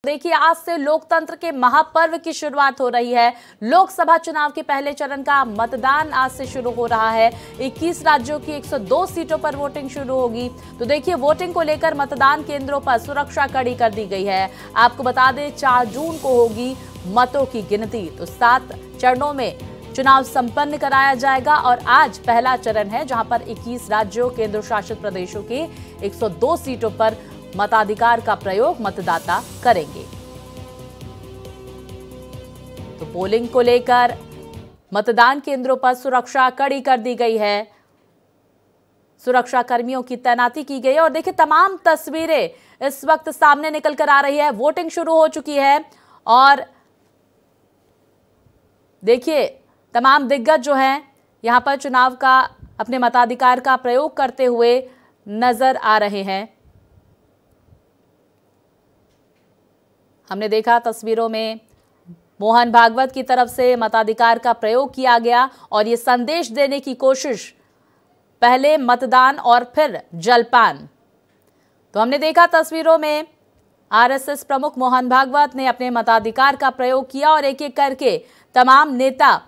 देखिए, आज से लोकतंत्र के महापर्व की शुरुआत हो रही है। लोकसभा चुनाव के पहले चरण का मतदान आज से शुरू हो रहा है। 21 राज्यों की 102 सीटों पर वोटिंग शुरू होगी। तो देखिए, वोटिंग को लेकर मतदान केंद्रों पर सुरक्षा कड़ी कर दी गई है। आपको बता दें, 4 जून को होगी मतों की गिनती। तो 7 चरणों में चुनाव संपन्न कराया जाएगा और आज पहला चरण है, जहां पर 21 राज्यों केंद्र शासित प्रदेशों की 102 सीटों पर मताधिकार का प्रयोग मतदाता करेंगे। तो पोलिंग को लेकर मतदान केंद्रों पर सुरक्षा कड़ी कर दी गई है। सुरक्षा कर्मियों की तैनाती की गई है और देखिए, तमाम तस्वीरें इस वक्त सामने निकल कर आ रही है। वोटिंग शुरू हो चुकी है और देखिए, तमाम दिग्गज जो हैं यहां पर चुनाव का अपने मताधिकार का प्रयोग करते हुए नजर आ रहे हैं। हमने देखा तस्वीरों में मोहन भागवत की तरफ से मताधिकार का प्रयोग किया गया और ये संदेश देने की कोशिश, पहले मतदान और फिर जलपान। तो हमने देखा तस्वीरों में आरएसएस प्रमुख मोहन भागवत ने अपने मताधिकार का प्रयोग किया और एक एक करके तमाम नेता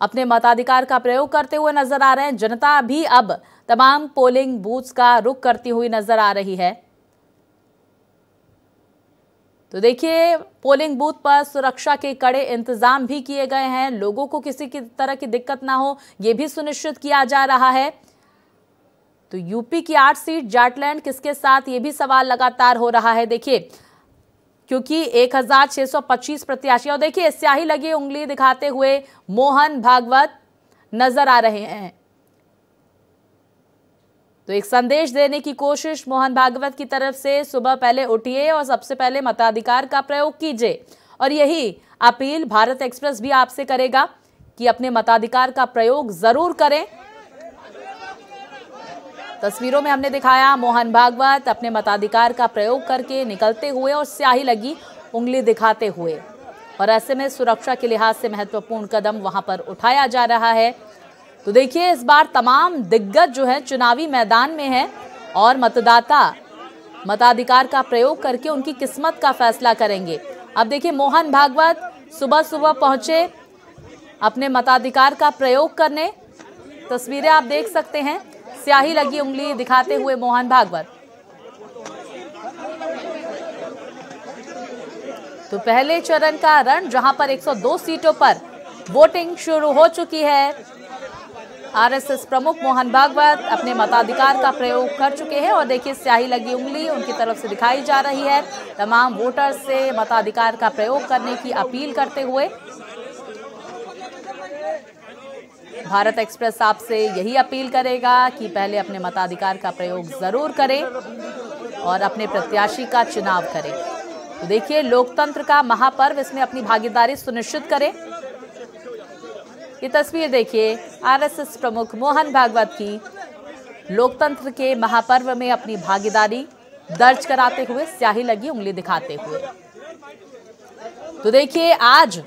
अपने मताधिकार का प्रयोग करते हुए नजर आ रहे हैं। जनता भी अब तमाम पोलिंग बूथ्स का रुख करती हुई नजर आ रही है। तो देखिए, पोलिंग बूथ पर सुरक्षा के कड़े इंतजाम भी किए गए हैं। लोगों को किसी की तरह की दिक्कत ना हो, यह भी सुनिश्चित किया जा रहा है। तो यूपी की 8 सीट जाटलैंड किसके साथ, ये भी सवाल लगातार हो रहा है। देखिए, क्योंकि 1625 प्रत्याशी, और देखिए स्याही लगी उंगली दिखाते हुए मोहन भागवत नजर आ रहे हैं। तो एक संदेश देने की कोशिश मोहन भागवत की तरफ से, सुबह पहले उठिए और सबसे पहले मताधिकार का प्रयोग कीजिए। और यही अपील भारत एक्सप्रेस भी आपसे करेगा कि अपने मताधिकार का प्रयोग जरूर करें। तस्वीरों में हमने दिखाया मोहन भागवत अपने मताधिकार का प्रयोग करके निकलते हुए और स्याही लगी उंगली दिखाते हुए। और ऐसे में सुरक्षा के लिहाज से महत्वपूर्ण कदम वहां पर उठाया जा रहा है। तो देखिए, इस बार तमाम दिग्गज जो है चुनावी मैदान में है और मतदाता मताधिकार का प्रयोग करके उनकी किस्मत का फैसला करेंगे। अब देखिए, मोहन भागवत सुबह सुबह पहुंचे अपने मताधिकार का प्रयोग करने। तस्वीरें आप देख सकते हैं, स्याही लगी उंगली दिखाते हुए मोहन भागवत। तो पहले चरण का रण, जहां पर 102 सीटों पर वोटिंग शुरू हो चुकी है। आरएसएस प्रमुख मोहन भागवत अपने मताधिकार का प्रयोग कर चुके हैं और देखिए, स्याही लगी उंगली उनकी तरफ से दिखाई जा रही है। तमाम वोटर्स से मताधिकार का प्रयोग करने की अपील करते हुए भारत एक्सप्रेस आपसे यही अपील करेगा कि पहले अपने मताधिकार का प्रयोग जरूर करें और अपने प्रत्याशी का चुनाव करें। तो देखिए, लोकतंत्र का महापर्व, इसमें अपनी भागीदारी सुनिश्चित करें। ये तस्वीर देखिए, आरएसएस प्रमुख मोहन भागवत की लोकतंत्र के महापर्व में अपनी भागीदारी दर्ज कराते हुए, स्याही लगी उंगली दिखाते हुए। तो देखिए, आज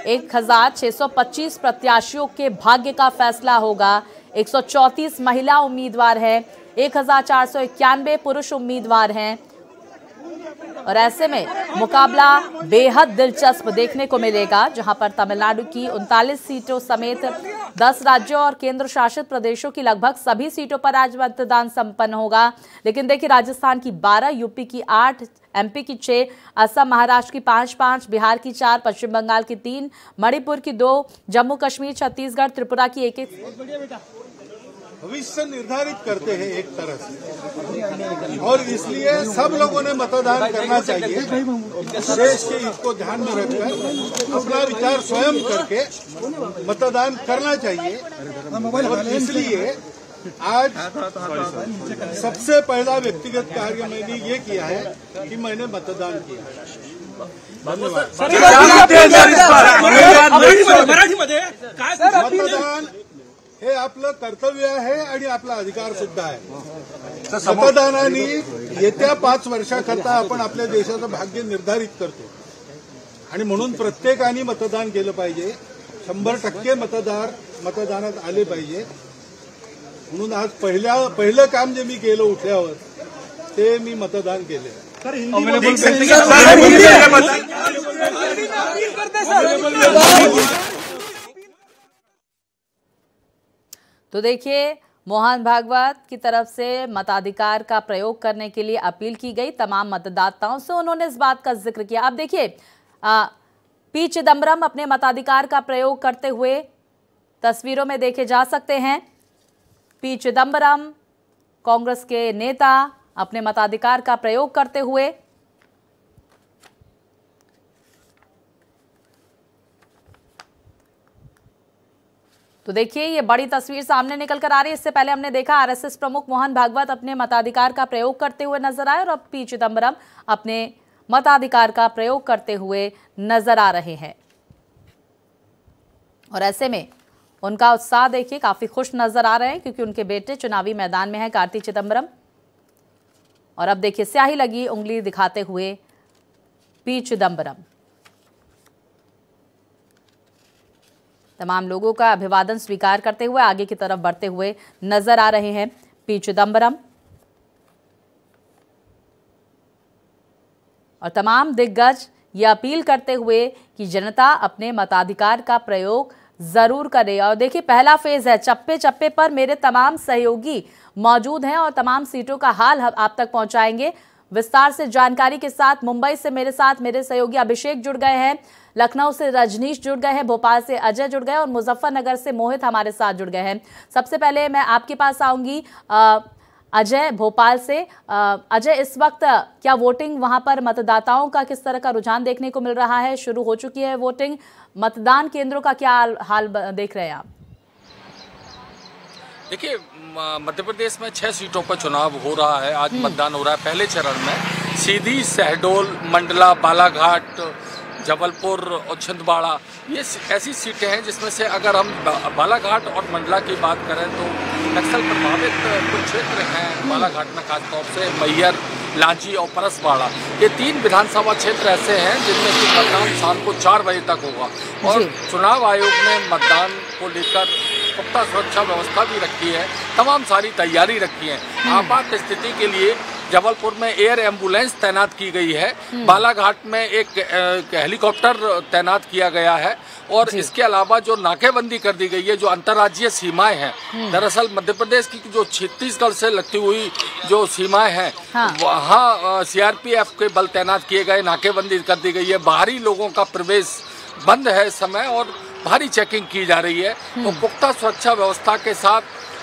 1625 प्रत्याशियों के भाग्य का फैसला होगा। 134 महिला उम्मीदवार हैं, 1491 पुरुष उम्मीदवार हैं और ऐसे में मुकाबला बेहद दिलचस्प देखने को मिलेगा, जहां पर तमिलनाडु की 39 सीटों समेत 10 राज्यों और केंद्र शासित प्रदेशों की लगभग सभी सीटों पर आज मतदान संपन्न होगा। लेकिन देखिए, राजस्थान की 12, यूपी की 8, एमपी की 6, असम महाराष्ट्र की 5, बिहार की 4, पश्चिम बंगाल की 3, मणिपुर की 2, जम्मू कश्मीर, छत्तीसगढ़, त्रिपुरा की 1 भविष्य निर्धारित करते हैं एक तरह से, और इसलिए सब लोगों ने मतदान करना चाहिए। देश के हित को ध्यान में रखकर अपना विचार स्वयं करके मतदान करना चाहिए। और इसलिए आज सबसे पहला व्यक्तिगत कार्य मैंने ये किया है कि मैंने मतदान किया। मतदान हे आपलं कर्तव्य आहे आणि आपला अधिकार सुद्धा आहे। मतदानाने येत्या 5 वर्षाकरता आपण आपल्या देशाचं भाग्य निर्धारित करतो आणि म्हणून प्रत्येकाने मतदान केलं पाहिजे। 100% मतदार मतदानात आले पाहिजे। म्हणून आज पहिलं काम जे मी केलं उठल्यावर ते मी मतदान केले। तो देखिए, मोहन भागवत की तरफ से मताधिकार का प्रयोग करने के लिए अपील की गई तमाम मतदाताओं से। उन्होंने इस बात का जिक्र किया। अब देखिए, पी चिदम्बरम अपने मताधिकार का प्रयोग करते हुए तस्वीरों में देखे जा सकते हैं। पी चिदम्बरम कांग्रेस के नेता अपने मताधिकार का प्रयोग करते हुए। तो देखिए, ये बड़ी तस्वीर सामने निकल कर आ रही है। इससे पहले हमने देखा आरएसएस प्रमुख मोहन भागवत अपने मताधिकार का प्रयोग करते हुए नजर आए और अब पी चिदम्बरम अपने मताधिकार का प्रयोग करते हुए नजर आ रहे हैं। और ऐसे में उनका उत्साह देखिए, काफी खुश नजर आ रहे हैं क्योंकि उनके बेटे चुनावी मैदान में है, कार्ति चिदम्बरम। और अब देखिए, स्याही लगी उंगली दिखाते हुए पी चिदम्बरम तमाम लोगों का अभिवादन स्वीकार करते हुए आगे की तरफ बढ़ते हुए नजर आ रहे हैं पी चिदम्बरम। और तमाम दिग्गज ये अपील करते हुए कि जनता अपने मताधिकार का प्रयोग जरूर करे। और देखिए, पहला फेज है, चप्पे चप्पे पर मेरे तमाम सहयोगी मौजूद हैं और तमाम सीटों का हाल आप तक पहुंचाएंगे। विस्तार से जानकारी के साथ मुंबई से मेरे साथ मेरे सहयोगी अभिषेक जुड़ गए हैं, लखनऊ से रजनीश जुड़ गए हैं, भोपाल से अजय जुड़ गए और मुजफ्फरनगर से मोहित हमारे साथ जुड़ गए हैं। सबसे पहले मैं आपके पास आऊंगी अजय, भोपाल से। अजय, इस वक्त क्या वोटिंग वहां पर मतदाताओं का किस तरह का रुझान देखने को मिल रहा है? शुरू हो चुकी है वोटिंग, मतदान केंद्रों का क्या हाल देख रहे हैं आप? देखिए, मध्य प्रदेश में 6 सीटों पर चुनाव हो रहा है। आज मतदान हो रहा है पहले चरण में। सीधी, शहडोल, मंडला, बालाघाट, जबलपुर और छिंदवाड़ा, ये ऐसी सीटें हैं जिसमें से अगर हम बालाघाट और मंडला की बात करें तो नक्सल प्रभावित कुछ क्षेत्र हैं। बालाघाट में खासतौर से मैहर, लांची और परसवाड़ा, ये 3 विधानसभा क्षेत्र ऐसे हैं जिनमें कि मतदान शाम को 4 बजे तक होगा। और चुनाव आयोग ने मतदान को लेकर पुख्ता सुरक्षा व्यवस्था भी रखी है, तमाम सारी तैयारी रखी है। आपात स्थिति के लिए जबलपुर में एयर एम्बुलेंस तैनात की गई है, बालाघाट में एक हेलीकॉप्टर तैनात किया गया है और इसके अलावा जो नाकेबंदी कर दी गई है, जो अंतर्राज्यीय सीमाएं हैं, दरअसल मध्य प्रदेश की जो छत्तीसगढ़ से लगती हुई जो सीमाएं हैं, वहाँ सीआरपीएफ के बल तैनात किए गए, नाकेबंदी कर दी गई है। बाहरी लोगों का प्रवेश बंद है इस समय और भारी चेकिंग की जा रही है। तो पुख्ता सुरक्षा व्यवस्था के साथ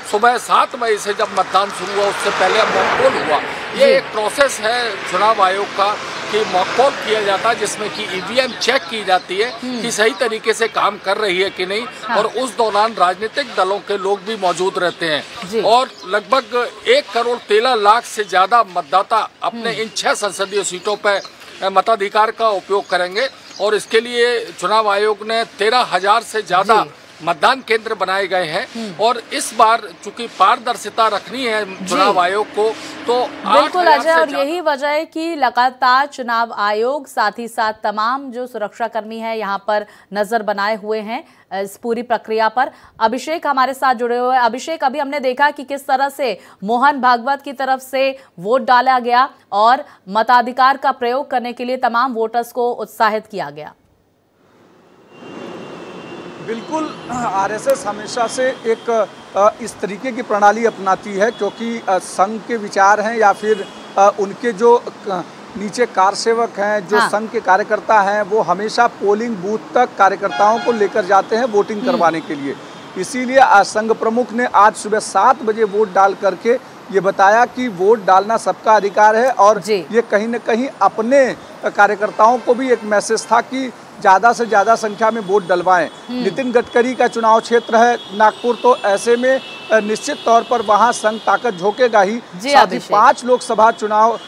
सुबह 7 बजे से जब मतदान शुरू हुआ, उससे पहले मॉकपोल हुआ। ये एक प्रोसेस है चुनाव आयोग का कि मॉकपोल किया जाता है जिसमें कि ईवीएम चेक की जाती है कि सही तरीके से काम कर रही है कि नहीं। और उस दौरान राजनीतिक दलों के लोग भी मौजूद रहते हैं और लगभग 1 करोड़ 13 लाख से ज्यादा मतदाता अपने इन 6 संसदीय सीटों पर मताधिकार का उपयोग करेंगे। और इसके लिए चुनाव आयोग ने 13,000 से ज्यादा मतदान केंद्र बनाए गए हैं। और इस बार चूंकि पारदर्शिता रखनी है चुनाव आयोग को, तो बिल्कुल अजय, और यही वजह है कि लगातार चुनाव आयोग साथ ही साथ तमाम जो सुरक्षाकर्मी हैं यहाँ पर नजर बनाए हुए हैं इस पूरी प्रक्रिया पर। अभिषेक हमारे साथ जुड़े हुए हैं। अभिषेक, अभी हमने देखा कि किस तरह से मोहन भागवत की तरफ से वोट डाला गया और मताधिकार का प्रयोग करने के लिए तमाम वोटर्स को उत्साहित किया गया। बिल्कुल, आरएसएस हमेशा से एक इस तरीके की प्रणाली अपनाती है क्योंकि संघ के विचार हैं या फिर उनके जो नीचे कारसेवक हैं, जो संघ के कार्यकर्ता हैं, वो हमेशा पोलिंग बूथ तक कार्यकर्ताओं को लेकर जाते हैं वोटिंग करवाने के लिए। इसीलिए संघ प्रमुख ने आज सुबह 7 बजे वोट डाल करके ये बताया कि वोट डालना सबका अधिकार है और ये कहीं न कहीं अपने कार्यकर्ताओं को भी एक मैसेज था कि ज़्यादा से ज़्यादा संख्या में वोट डलवाएं। नितिन गडकरी का चुनाव क्षेत्र है नागपुर, तो ऐसे में निश्चित तौर पर वहां संघ ताकत झोंकेगा ही। साथ ही 5 लोकसभा चुनाव,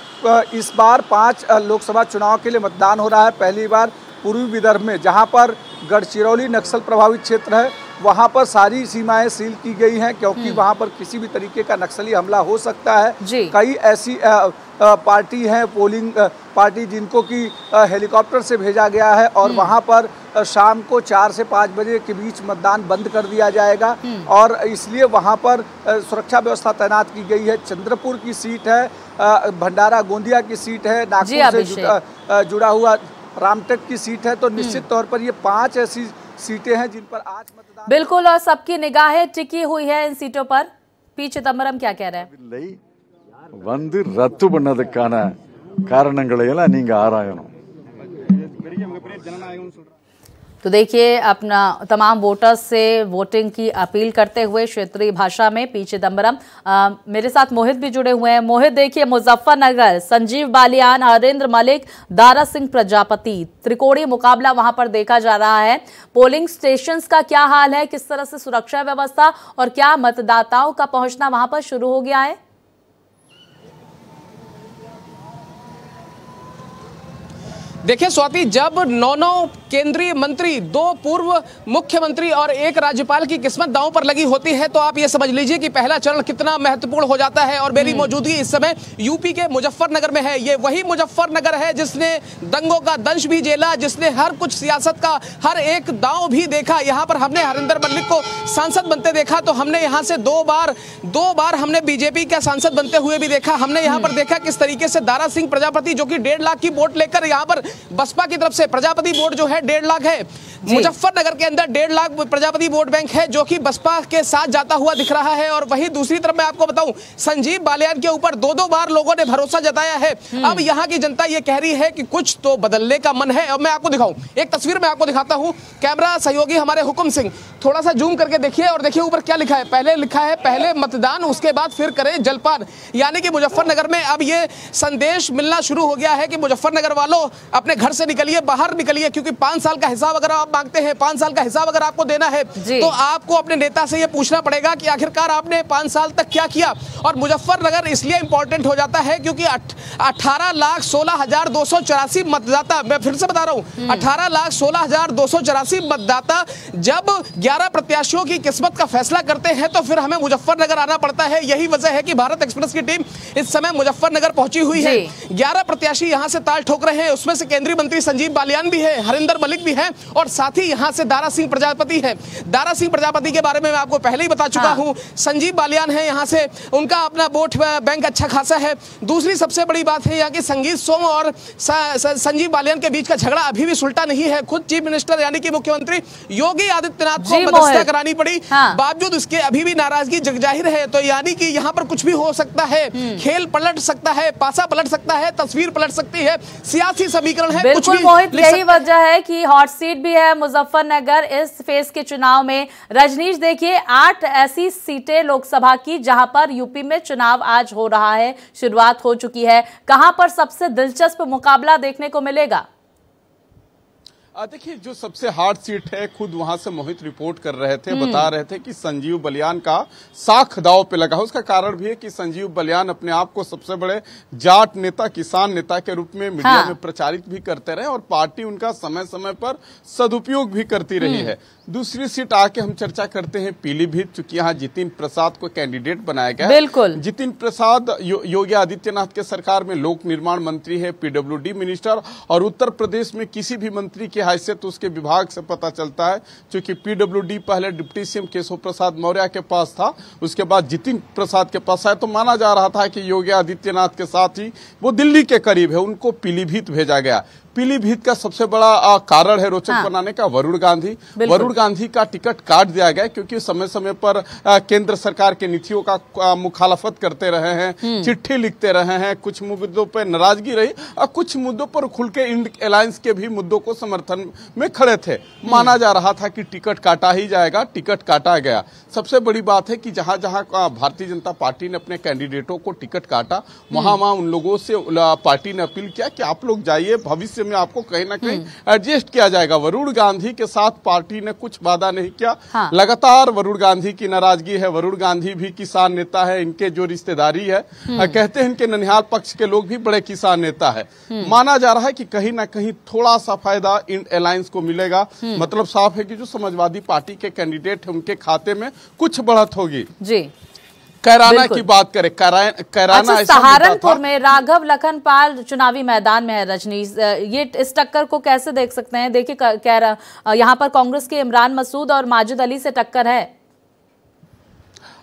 इस बार 5 लोकसभा चुनाव के लिए मतदान हो रहा है। पहली बार पूर्वी विदर्भ में, जहां पर गढ़चिरौली नक्सल प्रभावित क्षेत्र है, वहां पर सारी सीमाएं सील की गई हैं क्योंकि वहां पर किसी भी तरीके का नक्सली हमला हो सकता है। कई ऐसी पार्टी है, पोलिंग पार्टी, जिनको कि हेलीकॉप्टर से भेजा गया है और वहाँ पर शाम को 4 से 5 बजे के बीच मतदान बंद कर दिया जाएगा और इसलिए वहाँ पर सुरक्षा व्यवस्था तैनात की गई है। चंद्रपुर की सीट है, भंडारा गोंदिया की सीट है, नागपुर से जुड़ा हुआ रामटेक की सीट है। तो निश्चित तौर पर ये 5 ऐसी सीटें हैं जिन पर आज मतदान बिल्कुल, और सबकी निगाहें टिकी हुई है इन सीटों पर। पी चिदंबरम क्या कह रहे हैं? வந்து ரத்து பண்ணதுக்கான காரணங்களை எல்லாம் நீங்க ஆராயணும்। तो देखिए, अपना तमाम वोटर्स से वोटिंग की अपील करते हुए क्षेत्रीय भाषा में पी चिदंबरम। मेरे साथ मोहित भी जुड़े हुए हैं। मोहित, देखिए, मुजफ्फरनगर संजीव बालियान, हरिंद्र मलिक, दारा सिंह प्रजापति, त्रिकोणीय मुकाबला वहां पर देखा जा रहा है। पोलिंग स्टेशंस का क्या हाल है, किस तरह से सुरक्षा व्यवस्था और क्या मतदाताओं का पहुंचना वहां पर शुरू हो गया है? देखिए स्वाति, जब 9 केंद्रीय मंत्री, 2 पूर्व मुख्यमंत्री और 1 राज्यपाल की किस्मत दांव पर लगी होती है तो आप ये समझ लीजिए कि पहला चरण कितना महत्वपूर्ण हो जाता है। और मेरी मौजूदगी इस समय यूपी के मुजफ्फरनगर में है। ये वही मुजफ्फरनगर है जिसने दंगों का दंश भी झेला, जिसने हर कुछ सियासत का हर एक दांव भी देखा। यहाँ पर हमने हरिंदर मलिक को सांसद बनते देखा, तो हमने यहाँ से दो बार हमने बीजेपी का सांसद बनते हुए भी देखा। हमने यहाँ पर देखा किस तरीके से दारा सिंह प्रजापति, जो कि 1.5 लाख की वोट लेकर यहाँ पर बसपा की तरफ से, प्रजापति वोट जो है 1.5 लाख है, मुजफ्फरनगर के अंदर 1.5 लाख प्रजापति वोट बैंक है जो कि बसपा के साथ जाता हुआ दिख रहा है। और वहीं दूसरी तरफ मैं आपको बताऊं, संजीव बालियान के ऊपर 2 बार लोगों ने भरोसा जताया है। अब यहाँ की जनता ये कह रही है कि कुछ तो बदलने का मन है। अब मैं आपको दिखाऊं, एक तस्वीर मैं आपको दिखाता हूं। कैमरा सहयोगी हमारे हुकुम सिंह, थोड़ा सा जूम करके देखिए और देखिए ऊपर क्या लिखा है। पहले लिखा है पहले मतदान, उसके बाद फिर करें जलपान। यानी कि मुजफ्फरनगर में अब ये संदेश मिलना शुरू हो गया है कि मुजफ्फरनगर वालों अपने घर से निकलिए, बाहर निकलिए, क्योंकि 5 साल का हिसाब अगर आप मांगते हैं, 5 साल का हिसाब अगर आपको देना है तो आपको अपने नेता से ये पूछना पड़ेगा कि आखिरकार आपने 5 साल तक क्या किया। और मुजफ्फरनगर इसलिए इंपॉर्टेंट हो जाता है क्योंकि 18,16,284 मतदाता, मैं फिर से बता रहा हूं, 18,16,284 मतदाता जब 11 प्रत्याशियों की किस्मत का फैसला करते हैं तो फिर हमें मुजफ्फरनगर आना पड़ता है। यही वजह है कि भारत एक्सप्रेस की टीम इस समय मुजफ्फरनगर पहुंची हुई है। 11 प्रत्याशी यहां से ताल ठोक रहे हैं, उसमें से केंद्रीय मंत्री संजीव बालियान भी है, हरिंदर मलिक भी है और साथ ही यहां से दारा सिंह प्रजापति है। दारा सिंह प्रजापति के बारे में मैं आपको पहले ही बता चुका हूं। संजीव बालियान है, यहां से उनका अपना वोट बैंक अच्छा खासा है। दूसरी सबसे बड़ी बात है यहाँ की संगीत सोम और संजीव बालियान के बीच का झगड़ा अभी भी सुलटा नहीं है। खुद चीफ मिनिस्टर यानी कि मुख्यमंत्री योगी आदित्यनाथ को मध्यस्थता करानी पड़ी, बावजूद उसके अभी भी नाराजगी जगजाहिर है। तो यानी कि यहाँ पर कुछ भी हो सकता है, खेल पलट सकता है, पासा पलट सकता है, तस्वीर पलट सकती है, सियासी समीकरण है। बिल्कुल मोहित, यही वजह है कि हॉट सीट भी है मुजफ्फरनगर इस फेज के चुनाव में। रजनीश, देखिए 8 ऐसी सीटें लोकसभा की जहां पर यूपी में चुनाव आज हो रहा है, शुरुआत हो चुकी है। कहां पर सबसे दिलचस्प मुकाबला देखने को मिलेगा? देखिए, जो सबसे हार्ड सीट है, खुद वहां से मोहित रिपोर्ट कर रहे थे, बता रहे थे कि संजीव बालियान का साख दांव पे लगा। उसका कारण भी है कि संजीव बालियान अपने आप को सबसे बड़े जाट नेता, किसान नेता के रूप में मीडिया में प्रचारित भी करते रहे और पार्टी उनका समय समय पर सदुपयोग भी करती रही है। दूसरी सीट आके हम चर्चा करते हैं पीलीभीत, चूंकि यहाँ जितिन प्रसाद को कैंडिडेट बनाया गया। बिल्कुल, जितिन प्रसाद योगी आदित्यनाथ के सरकार में लोक निर्माण मंत्री है, पीडब्ल्यूडी मिनिस्टर, और उत्तर प्रदेश में किसी भी मंत्री की हैसियत उसके विभाग से पता चलता है। क्योंकि पीडब्ल्यूडी पहले डिप्टी सीएम केशव प्रसाद मौर्य के पास था, उसके बाद जितिन प्रसाद के पास आया, तो माना जा रहा था कि योगी आदित्यनाथ के साथ ही वो दिल्ली के करीब है, उनको पीलीभीत भेजा गया। पीलीभीत का सबसे बड़ा कारण है रोचक बनाने का वरुण गांधी। वरुण गांधी का टिकट काट दिया गया क्योंकि समय समय पर केंद्र सरकार के नीतियों का मुखालफत करते रहे हैं, चिट्ठी लिखते रहे हैं, कुछ मुद्दों पर नाराजगी रही और कुछ मुद्दों पर खुल के इंडिया अलायंस के भी मुद्दों को समर्थन में खड़े थे। माना जा रहा था कि टिकट काटा ही जाएगा, टिकट काटा गया। सबसे बड़ी बात है कि जहां जहां भारतीय जनता पार्टी ने अपने कैंडिडेटों को टिकट काटा, वहां उन लोगों से पार्टी ने अपील किया कि आप लोग जाइए, भविष्य में आपको कहीं ना कहीं एडजस्ट किया जाएगा। वरुण गांधी के साथ पार्टी ने कुछ वादा नहीं किया। लगातार वरुण गांधी की नाराजगी है। वरुण गांधी भी किसान नेता है, इनके जो रिश्तेदारी है, कहते हैं इनके ननिहाल पक्ष के लोग भी बड़े किसान नेता है। माना जा रहा है कि कहीं ना कहीं थोड़ा सा फायदा इन अलायंस को मिलेगा। मतलब साफ है कि जो समाजवादी पार्टी के कैंडिडेट है उनके खाते में कुछ बढ़त होगी। जी कैराना की बात करें, कैराना अच्छा, ऐसा सहारनपुर में राघव लखनपाल चुनावी मैदान में है। रजनीश, ये इस टक्कर को कैसे देख सकते हैं? देखिए, यहाँ पर कांग्रेस के इमरान मसूद और माजिद अली से टक्कर है।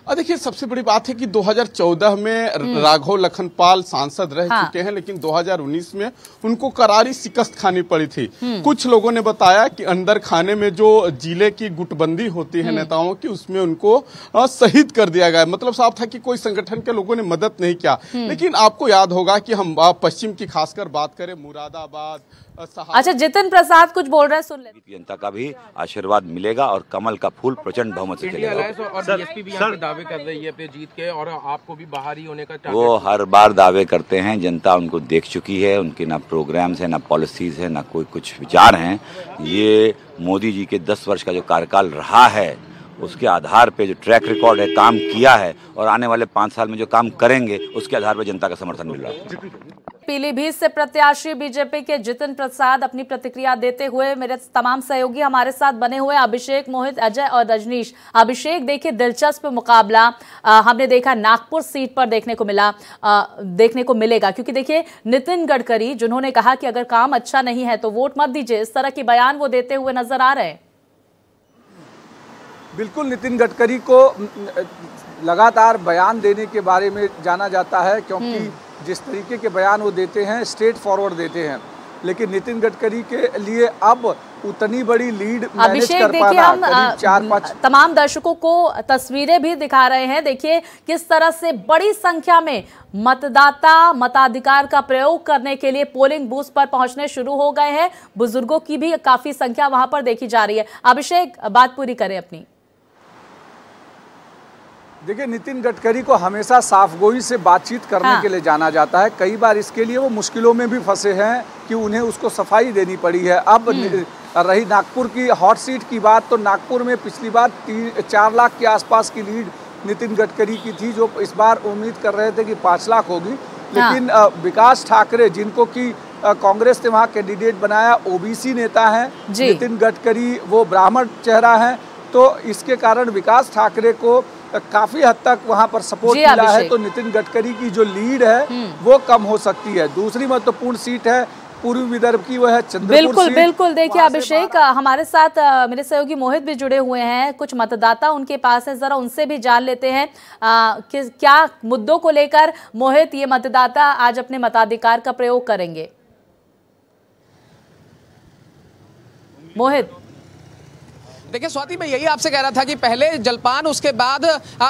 देखिए, सबसे बड़ी बात है कि 2014 में राघव लखनपाल सांसद रह चुके हैं, लेकिन 2019 में उनको करारी शिकस्त खानी पड़ी थी। कुछ लोगों ने बताया कि अंदर खाने में जो जिले की गुटबंदी होती है नेताओं की, उसमें उनको शहीद कर दिया गया। मतलब साफ था कि कोई संगठन के लोगों ने मदद नहीं किया। लेकिन आपको याद होगा कि हम पश्चिम की खासकर बात करें, मुरादाबाद। अच्छा, जितिन प्रसाद कुछ बोल रहे हैं, सुन लेते। जनता का भी आशीर्वाद मिलेगा और कमल का फूल प्रचंड बहुमत से चलेगा। और बीएसपी भी यहाँ पे दावे कर रही है अपने जीत के, और आपको भी बाहर ही होने का। वो हर बार दावे करते हैं, जनता उनको देख चुकी है। उनके ना प्रोग्राम्स है, ना पॉलिसीज है, ना कोई कुछ विचार हैं। ये मोदी जी के 10 वर्ष का जो कार्यकाल रहा है, उसके आधार पे जो ट्रैक रिकॉर्ड है, काम किया है, और आने वाले 5 साल में जो काम करेंगे, उसके आधार पर जनता का समर्थन मिल रहा है। पीलीभीत से प्रत्याशी बीजेपी के जितिन प्रसाद अपनी प्रतिक्रिया देते हुए, मेरे तमाम सहयोगी हमारे साथ बने हुए अभिषेक, मोहित, अजय और रजनीश। अभिषेक, देखिए दिलचस्प मुकाबला हमने देखा नागपुर सीट पर देखने को मिलेगा, क्योंकि देखिए नितिन गडकरी जिन्होंने कहा कि अगर काम अच्छा नहीं है तो वोट मत दीजिए, इस तरह के बयान वो देते हुए नजर आ रहे हैं। बिल्कुल, नितिन गडकरी को लगातार बयान देने के बारे में जाना जाता है, क्योंकि जिस तरीके के बयान वो देते हैं स्ट्रेट फॉरवर्ड देते हैं। लेकिन नितिन गडकरी के लिए अब उतनी बड़ी लीड मैनेज कर पाना, हम 4-5 तमाम दर्शकों को तस्वीरें भी दिखा रहे हैं। देखिए किस तरह से बड़ी संख्या में मतदाता मताधिकार का प्रयोग करने के लिए पोलिंग बूथ पर पहुंचने शुरू हो गए हैं। बुजुर्गों की भी काफी संख्या वहां पर देखी जा रही है। अभिषेक, बात पूरी करें अपनी। देखिए, नितिन गडकरी को हमेशा साफगोई से बातचीत करने के लिए जाना जाता है। कई बार इसके लिए वो मुश्किलों में भी फंसे हैं कि उन्हें उसको सफाई देनी पड़ी है। अब रही नागपुर की हॉट सीट की बात, तो नागपुर में पिछली बार 4 लाख के आसपास की लीड नितिन गडकरी की थी, जो इस बार उम्मीद कर रहे थे कि 5 लाख होगी। लेकिन विकास ठाकरे, जिनको कि कांग्रेस ने वहाँ कैंडिडेट बनाया, ओबीसी नेता हैं, नितिन गडकरी वो ब्राह्मण चेहरा है, तो इसके कारण विकास ठाकरे को काफी हद तक वहां पर सपोर्ट मिला है। तो नितिन गडकरी की जो लीड है वो कम हो सकती है। दूसरी महत्वपूर्ण सीट है पूर्वी विदर्भ की, वो है चंद्रपुर सीट। बिल्कुल, देखिए अभिषेक, हमारे साथ मेरे सहयोगी मोहित भी जुड़े हुए हैं। कुछ मतदाता उनके पास है, जरा उनसे भी जान लेते हैं कि क्या मुद्दों को लेकर मोहित ये मतदाता आज अपने मताधिकार का प्रयोग करेंगे। मोहित, देखिए स्वाति, मैं यही आपसे कह रहा था कि पहले जलपान, उसके बाद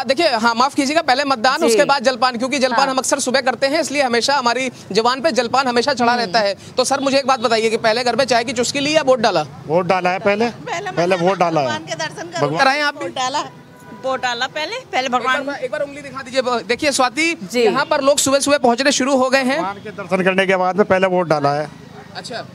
देखिए, हाँ माफ कीजिएगा, पहले मतदान उसके बाद जलपान, क्योंकि जलपान हम अक्सर सुबह करते हैं, इसलिए हमेशा हमारी जवान पे जलपान हमेशा चढ़ा रहता है। तो सर मुझे एक बात बताइए कि पहले घर में चाय की चुस्की ली या वोट डाला? वोट डाला है, पहले वोट डाला है। दर्शन कराएं आप? वोट डाला पहले भगवान। एक बार उंगली दिखा दीजिए। देखिए स्वाति, यहाँ पर लोग सुबह सुबह पहुंचने शुरू हो गए हैं। भगवान के दर्शन करने के बाद में पहले वोट डाला है। अच्छा,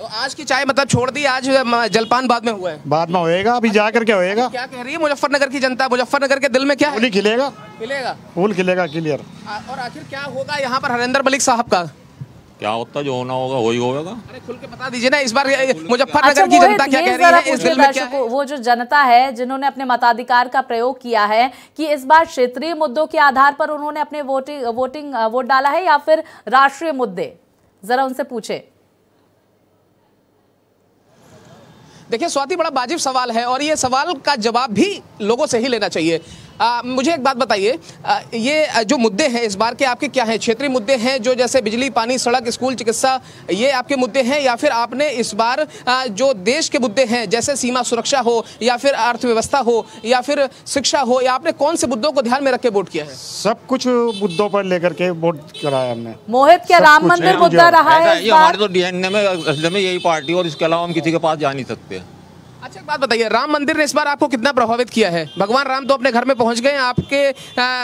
तो आज की चाय मतलब छोड़ दी, आज जलपान बाद में हुआ है? बाद में होएगा, अभी जा करके होएगा। क्या कह रही है मुजफ्फरनगर की जनता? मुजफ्फरनगर के दिल में क्या है? खिलेगा, फूल खिलेगा क्लियर। और आखिर क्या होगा यहाँ पर हरिंदर मलिक साहब का? क्या होता, जो होना होगा वही होगा। अरे खुल के बता दीजिए ना इस बार मुजफ्फरनगर की जनता क्या कह रही है? इस दिल में क्या है? वो जो जनता है जिन्होंने अपने मताधिकार का प्रयोग किया है, कि इस बार क्षेत्रीय मुद्दों के आधार पर उन्होंने अपने वोट डाला है या फिर राष्ट्रीय मुद्दे, जरा उनसे पूछे। देखिए स्वाति, बड़ा वाजिब सवाल है और ये सवाल का जवाब भी लोगों से ही लेना चाहिए। मुझे एक बात बताइए, ये जो मुद्दे हैं इस बार के आपके क्या हैं? क्षेत्रीय मुद्दे हैं जो जैसे बिजली, पानी, सड़क, स्कूल, चिकित्सा, ये आपके मुद्दे हैं, या फिर आपने इस बार जो देश के मुद्दे हैं जैसे सीमा सुरक्षा हो या फिर अर्थव्यवस्था हो या फिर शिक्षा हो, या आपने कौन से मुद्दों को ध्यान में रख के वोट किया है? सब कुछ मुद्दों पर लेकर के वोट कराया हमने। मोहित, क्या राम मंदिर मुद्दा रहा है? हमारे तो डीएनए में यही पार्टी, और इसके अलावा हम किसी के पास जा नहीं सकते। अच्छा, एक बात बताइए, राम मंदिर ने इस बार आपको कितना प्रभावित किया है? भगवान राम तो अपने घर में पहुंच गए, आपके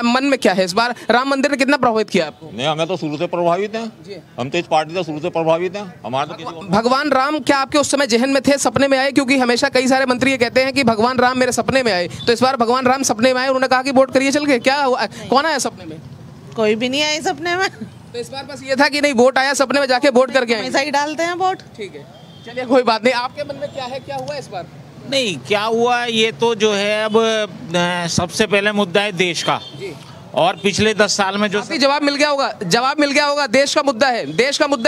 मन में क्या है इस बार? राम मंदिर ने कितना प्रभावित किया आपको? नहीं, हमें तो शुरू से प्रभावित हैं, हम तो इस पार्टी से शुरू से प्रभावित हैं। हमारे तो भगवान राम क्या आपके उस समय जहन में थे, सपने में आए? क्योंकि हमेशा कई सारे मंत्री ये कहते हैं कि भगवान राम मेरे सपने में आए, तो इस बार भगवान राम सपने में आए, उन्होंने कहा कि वोट करिए चल के, क्या कौन आया सपने में? कोई भी नहीं आया सपने में। तो इस बार बस ये था कि नहीं, वोट आया सपने में, जाके वोट करके ऐसा ही डालते हैं वोट। ठीक है, चलिए कोई बात नहीं। आपके मन में क्या है, क्या हुआ इस बार? नहीं, क्या हुआ ये तो जो है अब सबसे पहले मुद्दा है देश का, और पिछले 10 साल में जो जवाब मिल गया होगा। देश का मुद्दा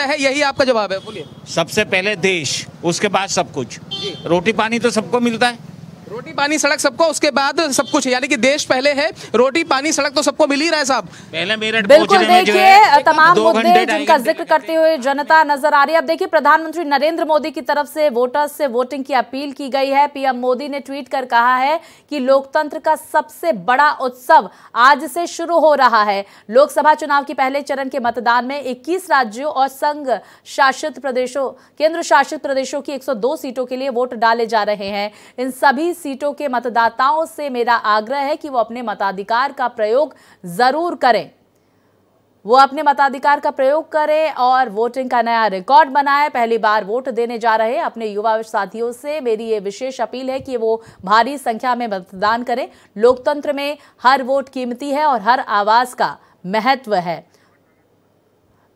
है, यही आपका जवाब है। बोलिए। सबसे पहले देश, उसके बाद सब कुछ। रोटी पानी तो सबको मिलता है, रोटी पानी सड़क सबको, उसके बाद सब कुछ, यानी कि देश पहले है, रोटी पानी सड़क तो सबको मिल ही रहा है साहब। पहले मेरठ बिल्कुल देखिए तमाम मुद्दे जिनका जिक्र करते हुए जनता नजर आ रही है। अब देखिए प्रधानमंत्री नरेंद्र मोदी की तरफ से वोटर्स से वोटिंग की अपील की गई है। पीएम मोदी ने ट्वीट कर कहा है कि लोकतंत्र का सबसे बड़ा उत्सव आज से शुरू हो रहा है। लोकसभा चुनाव की पहले चरण के मतदान में 21 राज्यों और केंद्र शासित प्रदेशों की 102 सीटों के लिए वोट डाले जा रहे हैं। इन सभी सीटों के मतदाताओं से मेरा आग्रह है कि वो अपने मताधिकार का प्रयोग जरूर करें। और वोटिंग का नया रिकॉर्ड बनाएं। पहली बार वोट देने जा रहे अपने युवा साथियों से मेरी ये विशेष अपील है कि वो भारी संख्या में मतदान करें। लोकतंत्र में हर वोट कीमती है और हर आवाज का महत्व है।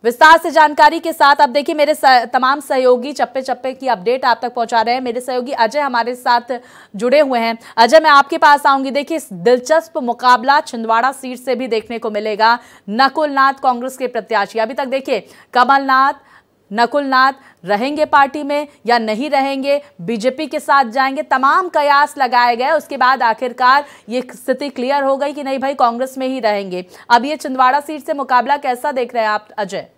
विस्तार से जानकारी के साथ अब देखिए मेरे तमाम सहयोगी चप्पे चप्पे की अपडेट आप तक पहुंचा रहे हैं। मेरे सहयोगी अजय हमारे साथ जुड़े हुए हैं। अजय, मैं आपके पास आऊंगी। देखिए दिलचस्प मुकाबला छिंदवाड़ा सीट से भी देखने को मिलेगा। नकुल नाथ कांग्रेस के प्रत्याशी, अभी तक देखिए नकुल नाथ रहेंगे पार्टी में या नहीं रहेंगे, बीजेपी के साथ जाएंगे, तमाम कयास लगाए गए। उसके बाद आखिरकार ये स्थिति क्लियर हो गई कि नहीं भाई कांग्रेस में ही रहेंगे। अब ये छिंदवाड़ा सीट से मुकाबला कैसा देख रहे हैं आप अजय?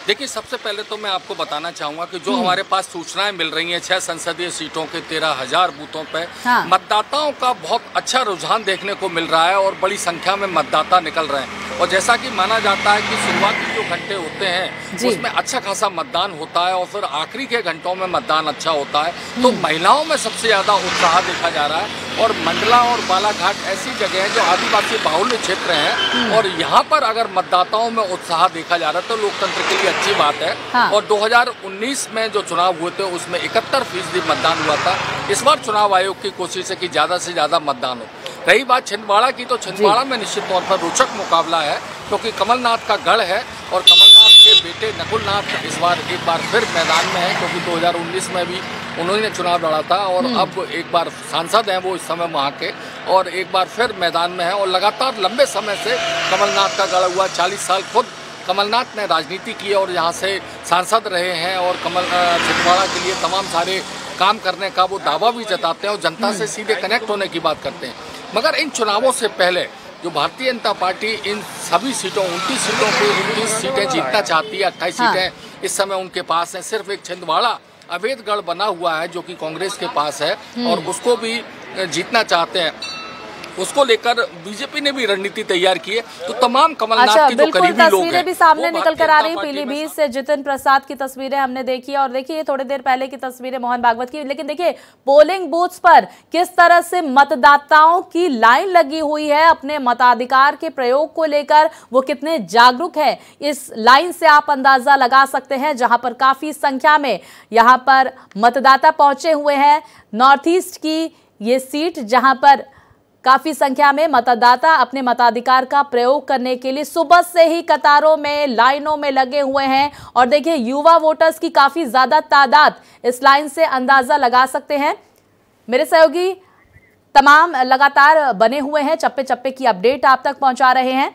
देखिए सबसे पहले तो मैं आपको बताना चाहूंगा कि जो हमारे पास सूचनाएं मिल रही हैं 6 संसदीय सीटों के 13,000 बूथों पे मतदाताओं का बहुत अच्छा रुझान देखने को मिल रहा है और बड़ी संख्या में मतदाता निकल रहे हैं। और जैसा कि माना जाता है कि शुरुआती जो घंटे होते हैं उसमें अच्छा खासा मतदान होता है और फिर आखिरी के घंटों में मतदान अच्छा होता है। तो महिलाओं में सबसे ज्यादा उत्साह देखा जा रहा है। और मंडला और बालाघाट ऐसी जगह है जो आदिवासी बाहुल्य क्षेत्र हैं और यहाँ पर अगर मतदाताओं में उत्साह देखा जा रहा है तो लोकतंत्र के लिए अच्छी बात है। और 2019 में जो चुनाव हुए थे उसमें 71% मतदान हुआ था। इस बार चुनाव आयोग की कोशिश है कि ज्यादा से ज्यादा मतदान हो। रही बात छिंदवाड़ा की, तो छिंदवाड़ा में निश्चित तौर पर रोचक मुकाबला है क्योंकि कमलनाथ का गढ़ है और कमलनाथ के बेटे नकुल नाथ इस बार एक बार फिर मैदान में है क्योंकि 2019 में भी उन्होंने चुनाव लड़ा था और अब एक बार सांसद हैं वो इस समय वहाँ के और एक बार फिर मैदान में है। और लगातार लंबे समय से कमलनाथ का गढ़ हुआ, 40 साल खुद कमलनाथ ने राजनीति की और यहाँ से सांसद रहे हैं और छिंदवाड़ा के लिए तमाम सारे काम करने का वो दावा भी जताते हैं और जनता से सीधे कनेक्ट होने की बात करते हैं। मगर इन चुनावों से पहले जो भारतीय जनता पार्टी इन सभी सीटों 29 सीटों पे 29 सीटें जीतना चाहती है, 28 सीटें इस समय उनके पास हैं। सिर्फ एक छिंदवाड़ा अवैध गढ़ बना हुआ है जो कि कांग्रेस के पास है और उसको भी जीतना चाहते हैं। उसको लेकर बीजेपी ने भी रणनीति तैयार की है। तो तमाम कमलनाथ के जो करीबी लोग हैं भी सामने निकल कर आ रही। पीलीभीत से जितिन प्रसाद की तस्वीरें हमने देखी और देखिए थोड़ी देर पहले की तस्वीरें मोहन भागवत की। लेकिन देखिए पोलिंग बूथ्स पर किस तरह से मतदाताओं की लाइन लगी हुई है अपने मताधिकार के प्रयोग को लेकर, वो कितने जागरूक है इस लाइन से आप अंदाजा लगा सकते हैं। जहां पर काफी संख्या में यहां पर मतदाता पहुंचे हुए हैं। नॉर्थ ईस्ट की ये सीट जहां पर काफी संख्या में मतदाता अपने मताधिकार का प्रयोग करने के लिए सुबह से ही कतारों में लाइनों में लगे हुए हैं। और देखिए युवा वोटर्स की काफी ज्यादा तादाद इस लाइन से अंदाजा लगा सकते हैं। मेरे सहयोगी तमाम लगातार बने हुए हैं, चप्पे चप्पे की अपडेट आप तक पहुंचा रहे हैं।